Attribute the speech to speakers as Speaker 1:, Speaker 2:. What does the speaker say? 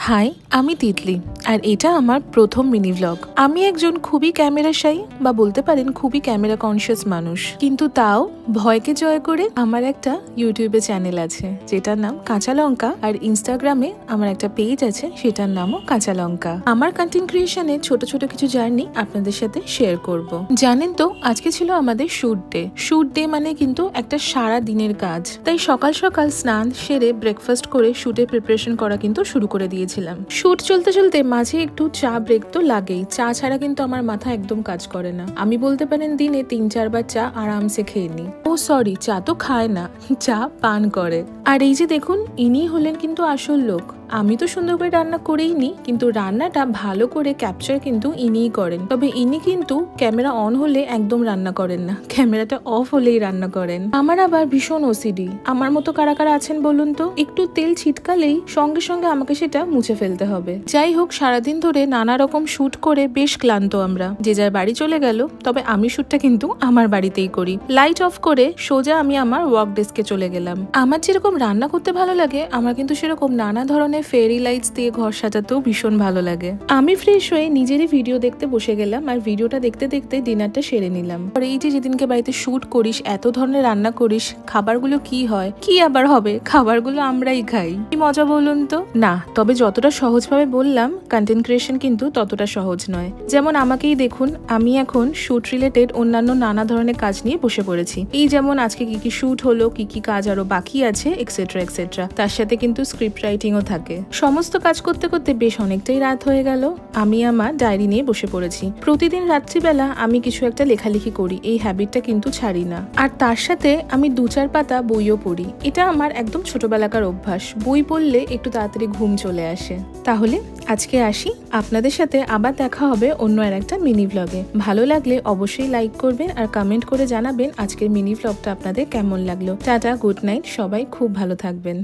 Speaker 1: High, আমি তিতলি আর এটা আমার প্রথম মিনি ব্লগ। আমি একজন খুবই ক্যামেরা শাই বা বলতে পারেন খুবই ক্যামেরা কনসিয়াস মানুষ, কিন্তু তাও ভয়কে জয় করে আমার একটা ইউটিউবে চ্যানেল আছে যেটার নাম কাঁচা লঙ্কা, আর ইনস্টাগ্রামে আমার একটা পেজ আছে সেটার নামও কাঁচা লঙ্কা। আমার কন্টেন্ট ক্রিয়েশনে ছোট ছোট কিছু জার্নি আপনাদের সাথে শেয়ার করব। জানেন তো, আজকে ছিল আমাদের শুট ডে মানে কিন্তু একটা সারা দিনের কাজ। তাই সকাল সকাল স্নান সেরে ব্রেকফাস্ট করে শুটের প্রিপারেশন করা কিন্তু শুরু করে দিয়েছিলাম। শুট চলতে চলতে মাঝে একটু চা ব্রেক তো লাগেই, চা ছাড়া কিন্তু আমার মাথা একদম কাজ করে না। আমি বলতে পারেন দিনে 3-4 বার চা আরামসে খেয়ে নিই। ও সরি, চা তো খায় না, চা পান করে। আর এই যে দেখুন, ইনি হলেন কিন্তু আসল লোক। আমি তো সুন্দর করে রান্না করেই নি, কিন্তু রান্নাটা ভালো করে ক্যাপচার কিন্তু ইনিই করেন। তবে ইনি কিন্তু ক্যামেরা অন হলে একদম রান্না করেন না, ক্যামেরাটা অফ হলেই রান্না করেন। আমার আবার ভীষণ ওসিডি। আমার মতো কারা কারা আছেন বলুন তো? একটু তেল ছিটকালেই সঙ্গে সঙ্গে আমাকে সেটা মুছে ফেলতে হবে। যাই হোক, সারাদিন ধরে নানা রকম শুট করে বেশ ক্লান্ত আমরা, যে যার বাড়ি চলে গেল। তবে আমি শুটটা কিন্তু আমার বাড়িতেই করি। লাইট অফ করে সোজা আমি আমার ওয়ার্ক ডেস্কে চলে গেলাম। আমার যেরকম রান্না করতে ভালো লাগে, আমার কিন্তু সেরকম নানা ধরনের ফেরি লাইটস দিয়ে ঘর সাজাতেও ভীষণ ভালো লাগে। আমি ফ্রেশ হয়ে নিজেরই ভিডিও দেখতে বসে গেলাম, আর ভিডিওটা দেখতে দেখতে ডিনারটা সেরে নিলাম। আর এই যে যেদিনকে বাড়িতে শুট করিস, এত ধরনের রান্না করিস, খাবারগুলো কি হয়, কি আবার হবে, খাবারগুলো আমরাই খাই। কি মজা বলুন তো? না, তবে যতটা সহজভাবে বললাম, কন্টেন্ট ক্রিয়েশন কিন্তু ততটা সহজ নয়। যেমন আমাকেই দেখুন, আমি এখন শুট রিলেটেড অন্যান্য নানা ধরনের কাজ নিয়ে বসে পড়েছি। এই যেমন আজকে কি কি শুট হলো, কি কি কাজ আরো বাকি আছে, এক্সেট্রা এক্সেট্রা। তার সাথে কিন্তু স্ক্রিপ্ট রাইটিংও থাকে। সমস্ত কাজ করতে করতে বেশ অনেকটাই রাত হয়ে গেল। আমি আমার ডায়েরি নিয়ে বসে পড়েছি। প্রতিদিন রাত্রিবেলা আমি কিছু একটা লেখালেখি করি, এই হ্যাবিটটা কিন্তু ছাড়ি না। আর তার সাথে আমি 2-4 পাতা বইও পড়ি। এটা আমার একদম ছোটবেলাকার অভ্যাস। বই পড়লে একটু তাড়াতাড়ি ঘুম চলে আসে। তাহলে আজকে আসি, আপনাদের সাথে আবার দেখা হবে অন্য আর একটা মিনি ব্লগে। ভালো লাগলে অবশ্যই লাইক করবেন আর কমেন্ট করে জানাবেন আজকের মিনি ব্লগটা আপনাদের কেমন লাগলো। টাটা, গুড নাইট, সবাই খুব ভালো থাকবেন।